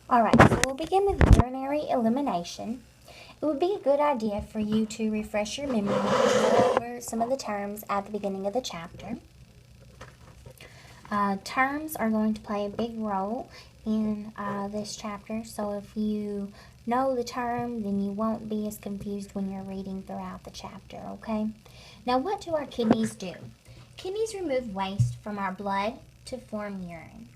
Alright, so we'll begin with urinary elimination. It would be a good idea for you to refresh your memory and go over some of the terms at the beginning of the chapter. Terms are going to play a big role in this chapter, so if you know the term, then you won't be as confused when you're reading throughout the chapter, okay? Now, what do our kidneys do? Kidneys remove waste from our blood to form urine.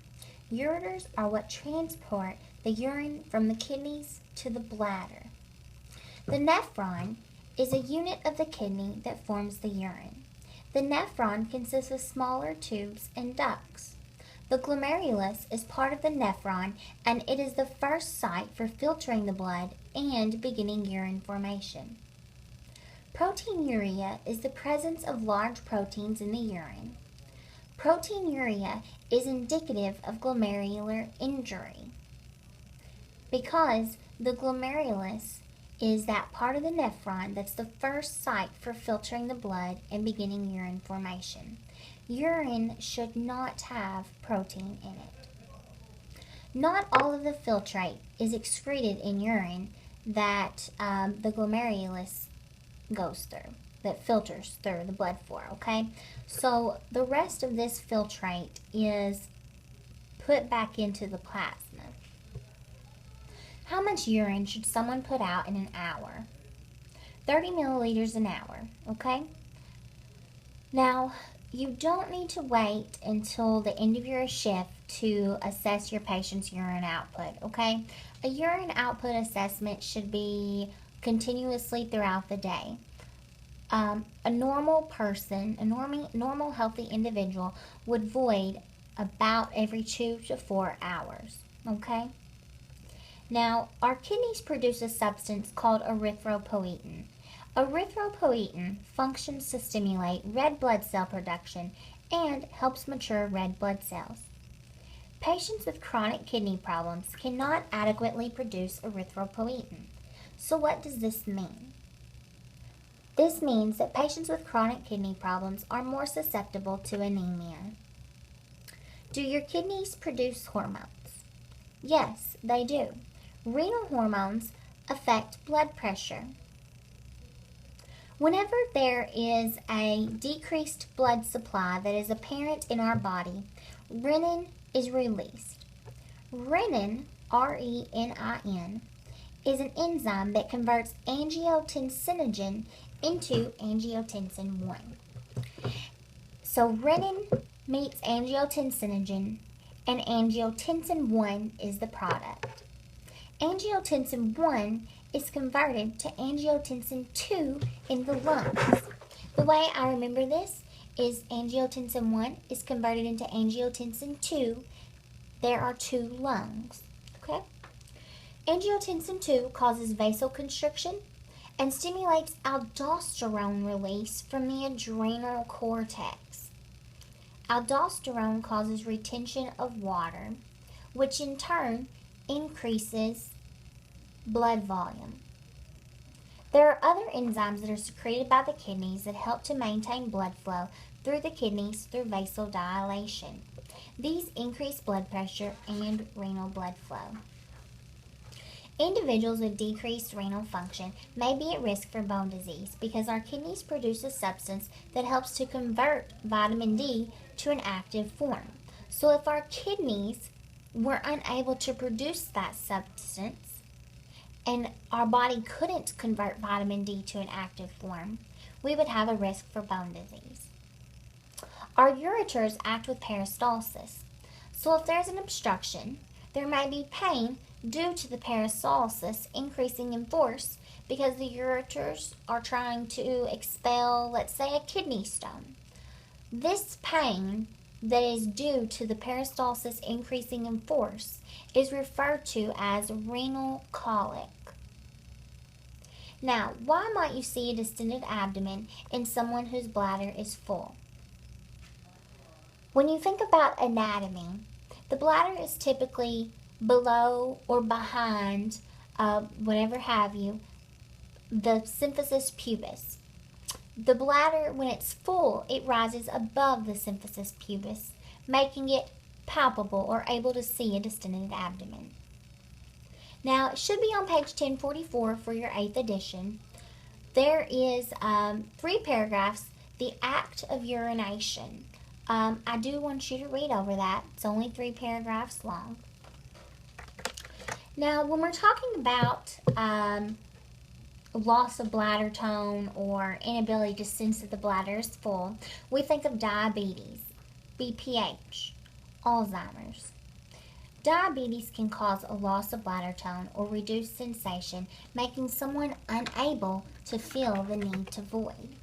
Ureters are what transport the urine from the kidneys to the bladder. The nephron is a unit of the kidney that forms the urine. The nephron consists of smaller tubes and ducts. The glomerulus is part of the nephron, and it is the first site for filtering the blood and beginning urine formation. Proteinuria is the presence of large proteins in the urine. Proteinuria is indicative of glomerular injury because the glomerulus is that part of the nephron that's the first site for filtering the blood and beginning urine formation. Urine should not have protein in it. Not all of the filtrate is excreted in urine that the glomerulus goes through, that filters through the blood for, okay? So the rest of this filtrate is put back into the plasma. How much urine should someone put out in an hour? 30 milliliters an hour, okay? Now, you don't need to wait until the end of your shift to assess your patient's urine output, okay? A urine output assessment should be continuously throughout the day. A normal person, a normal healthy individual would void about every 2 to 4 hours, okay? Now, our kidneys produce a substance called erythropoietin. Erythropoietin functions to stimulate red blood cell production and helps mature red blood cells. Patients with chronic kidney problems cannot adequately produce erythropoietin. So what does this mean? This means that patients with chronic kidney problems are more susceptible to anemia. Do your kidneys produce hormones? Yes, they do. Renal hormones affect blood pressure. Whenever there is a decreased blood supply that is apparent in our body, renin is released. Renin, R-E-N-I-N, is an enzyme that converts angiotensinogen into angiotensin 1. So renin meets angiotensinogen, and angiotensin 1 is the product. Angiotensin 1 is converted to angiotensin 2 in the lungs. The way I remember this is angiotensin 1 is converted into angiotensin 2. There are 2 lungs. Okay? Angiotensin 2 causes vasoconstriction and stimulates aldosterone release from the adrenal cortex. Aldosterone causes retention of water, which in turn increases blood volume. There are other enzymes that are secreted by the kidneys that help to maintain blood flow through the kidneys through vasodilation. These increase blood pressure and renal blood flow. Individuals with decreased renal function may be at risk for bone disease because our kidneys produce a substance that helps to convert vitamin D to an active form. So if our kidneys were unable to produce that substance and our body couldn't convert vitamin D to an active form, we would have a risk for bone disease. Our ureters act with peristalsis. So if there's an obstruction, there may be pain due to the peristalsis increasing in force because the ureters are trying to expel, let's say, a kidney stone. This pain that is due to the peristalsis increasing in force is referred to as renal colic. Now, why might you see a distended abdomen in someone whose bladder is full? When you think about anatomy, the bladder is typically below or behind, whatever have you, the symphysis pubis. The bladder, when it's full, it rises above the symphysis pubis, making it palpable or able to see a distended abdomen. Now, it should be on page 1044 for your 8th edition. There is 3 paragraphs, the act of urination. I do want you to read over that. It's only 3 paragraphs long. Now, when we're talking about loss of bladder tone or inability to sense that the bladder is full, we think of diabetes, BPH, Alzheimer's. Diabetes can cause a loss of bladder tone or reduced sensation, making someone unable to feel the need to void.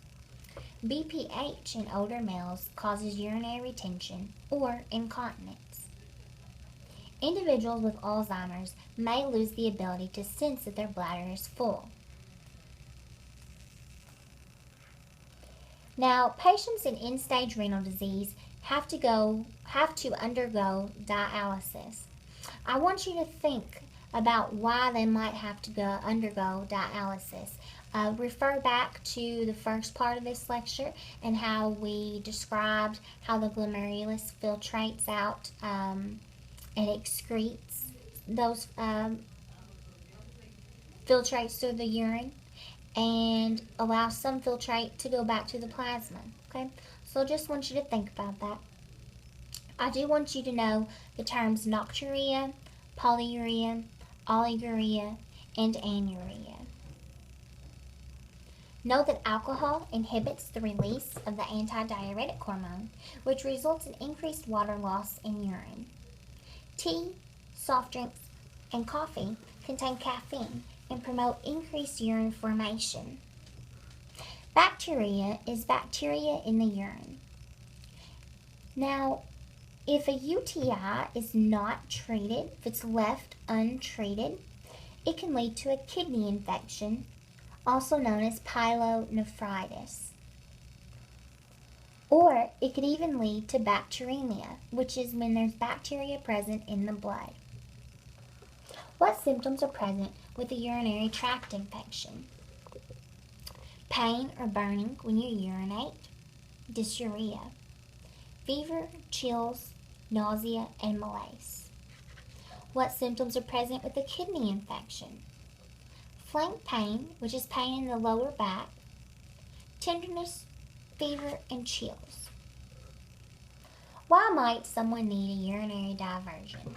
BPH in older males causes urinary retention or incontinence. Individuals with Alzheimer's may lose the ability to sense that their bladder is full. Now, patients in end-stage renal disease have to undergo dialysis. I want you to think about why they might have to undergo dialysis. Refer back to the first part of this lecture and how we described how the glomerulus filtrates out and excretes those filtrates through the urine and allows some filtrate to go back to the plasma. Okay, so just want you to think about that. I do want you to know the terms nocturia, polyuria, oliguria, and anuria. Know that alcohol inhibits the release of the antidiuretic hormone, which results in increased water loss in urine. Tea, soft drinks, and coffee contain caffeine and promote increased urine formation. Bacteria is bacteria in the urine. Now, if a UTI is not treated, if it's left untreated, it can lead to a kidney infection, also known as pyelonephritis. Or it could even lead to bacteremia, which is when there's bacteria present in the blood. What symptoms are present with a urinary tract infection? Pain or burning when you urinate, dysuria, fever, chills, nausea, and malaise. What symptoms are present with a kidney infection? Flank pain, which is pain in the lower back, tenderness, fever, and chills. Why might someone need a urinary diversion?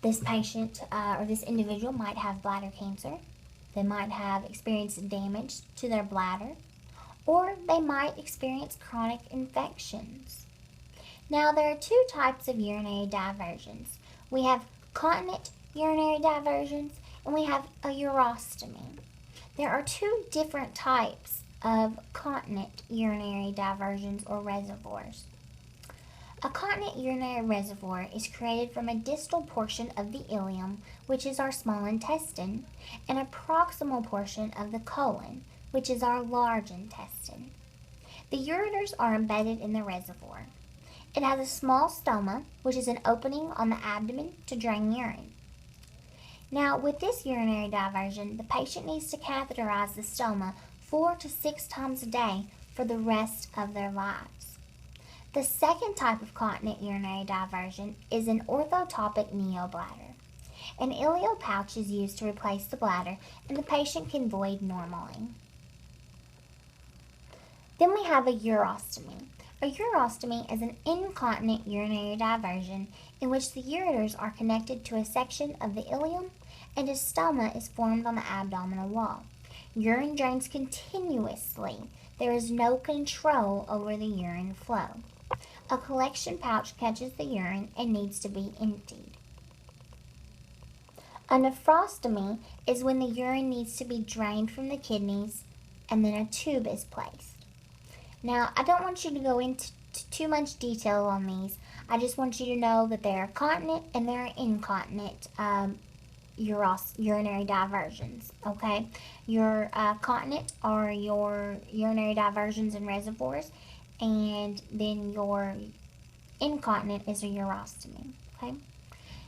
This patient or this individual might have bladder cancer. They might have experienced damage to their bladder, or they might experience chronic infections. Now, there are 2 types of urinary diversions. We have continent urinary diversions, and we have a urostomy. There are 2 different types of continent urinary diversions or reservoirs. A continent urinary reservoir is created from a distal portion of the ileum, which is our small intestine, and a proximal portion of the colon, which is our large intestine. The ureters are embedded in the reservoir. It has a small stoma, which is an opening on the abdomen to drain urine. Now, with this urinary diversion, the patient needs to catheterize the stoma 4 to 6 times a day for the rest of their lives. The second type of continent urinary diversion is an orthotopic neobladder. An ileal pouch is used to replace the bladder, and the patient can void normally. Then we have a urostomy. A urostomy is an incontinent urinary diversion in which the ureters are connected to a section of the ileum and a stoma is formed on the abdominal wall. Urine drains continuously. There is no control over the urine flow. A collection pouch catches the urine and needs to be emptied. A nephrostomy is when the urine needs to be drained from the kidneys and then a tube is placed. Now, I don't want you to go into too much detail on these. I just want you to know that there are continent and there are incontinent urinary diversions, okay? Your continent are your urinary diversions and reservoirs, and then your incontinent is a urostomy, okay?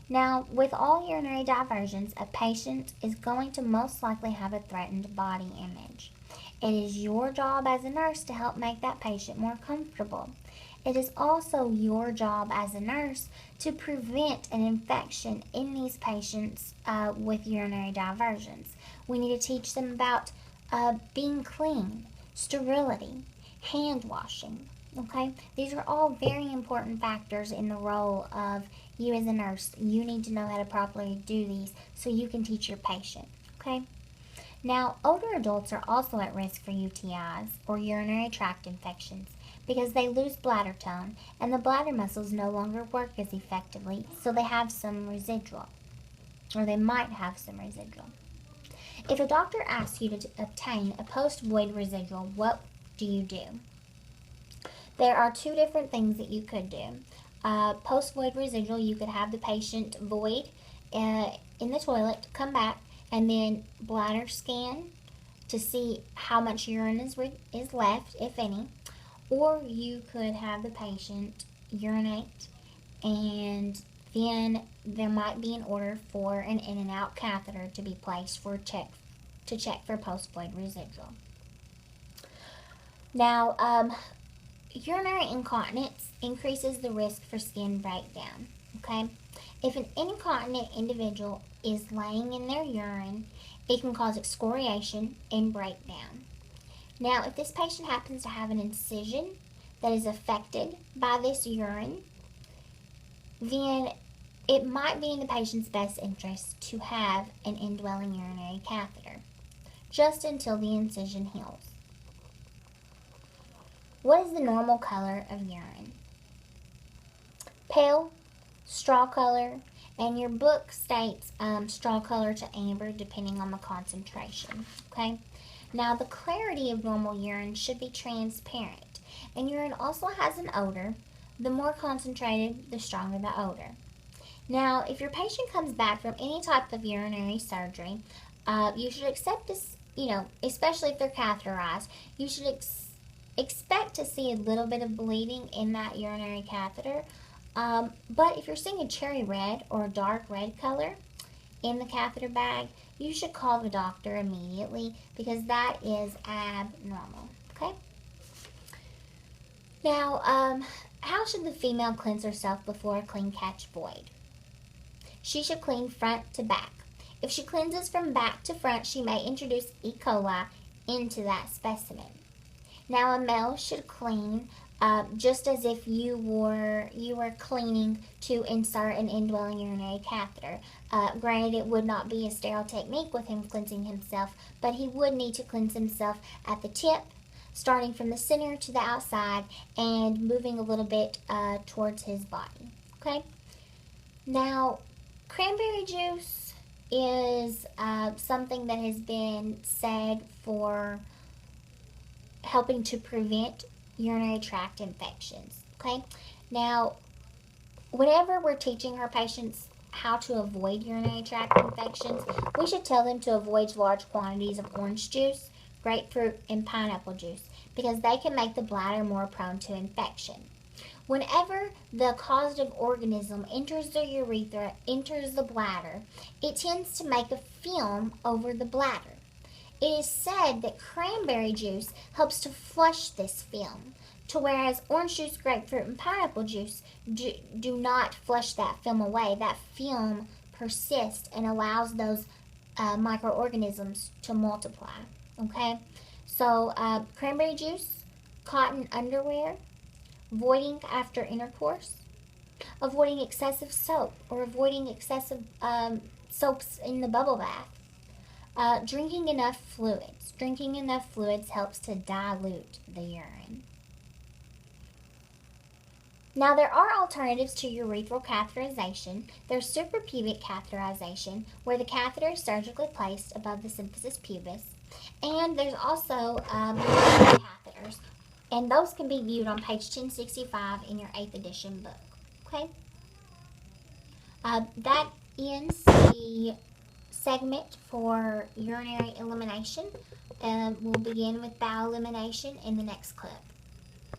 Now, with all urinary diversions, a patient is going to most likely have a threatened body image. It is your job as a nurse to help make that patient more comfortable. it is also your job as a nurse to prevent an infection in these patients with urinary diversions. We need to teach them about being clean, sterility, hand washing. Okay, these are all very important factors in the role of you as a nurse. You need to know how to properly do these so you can teach your patient. Okay. Now, older adults are also at risk for UTIs or urinary tract infections because they lose bladder tone and the bladder muscles no longer work as effectively, so they have some residual, or they might have some residual. If a doctor asks you to obtain a post-void residual, what do you do? There are two different things that you could do. Post-void residual, you could have the patient void in the toilet, come back, and then bladder scan to see how much urine is left, if any. Or you could have the patient urinate, and then there might be an order for an in and out catheter to be placed to check for post-void residual. Now, urinary incontinence increases the risk for skin breakdown. Okay, if an incontinent individual is laying in their urine, it can cause excoriation and breakdown. Now, if this patient happens to have an incision that is affected by this urine, then it might be in the patient's best interest to have an indwelling urinary catheter, just until the incision heals. What is the normal color of urine? Pale, straw color, and your book states straw color to amber depending on the concentration. Okay. Now, the clarity of normal urine should be transparent, and urine also has an odor. The more concentrated, the stronger the odor. Now, if your patient comes back from any type of urinary surgery, you should accept this, especially if they're catheterized, you should expect to see a little bit of bleeding in that urinary catheter. But if you're seeing a cherry red or a dark red color in the catheter bag, you should call the doctor immediately because that is abnormal. Okay? Now, how should the female cleanse herself before a clean catch void? She should clean front to back. If she cleanses from back to front, she may introduce E. coli into that specimen. Now, a male should clean just as if you were cleaning to insert an indwelling urinary catheter. Granted, it would not be a sterile technique with him cleansing himself, but he would need to cleanse himself at the tip, starting from the center to the outside and moving a little bit towards his body. Okay? Now, cranberry juice is something that has been said for helping to prevent urinary tract infections. Okay? Now, whenever we're teaching our patients how to avoid urinary tract infections, we should tell them to avoid large quantities of orange juice, grapefruit, and pineapple juice because they can make the bladder more prone to infection. Whenever the causative organism enters the urethra, enters the bladder, it tends to make a film over the bladder. It is said that cranberry juice helps to flush this film, to whereas orange juice, grapefruit, and pineapple juice do not flush that film away. That film persists and allows those microorganisms to multiply. Okay? So, cranberry juice, cotton underwear, voiding after intercourse, avoiding excessive soap or avoiding excessive soaps in the bubble bath. Drinking enough fluids. Drinking enough fluids helps to dilute the urine. Now, there are alternatives to urethral catheterization. There's suprapubic catheterization, where the catheter is surgically placed above the symphysis pubis. And there's also catheters, and those can be viewed on page 1065 in your 8th edition book. Okay? That ends the segment for urinary elimination. We'll begin with bowel elimination in the next clip.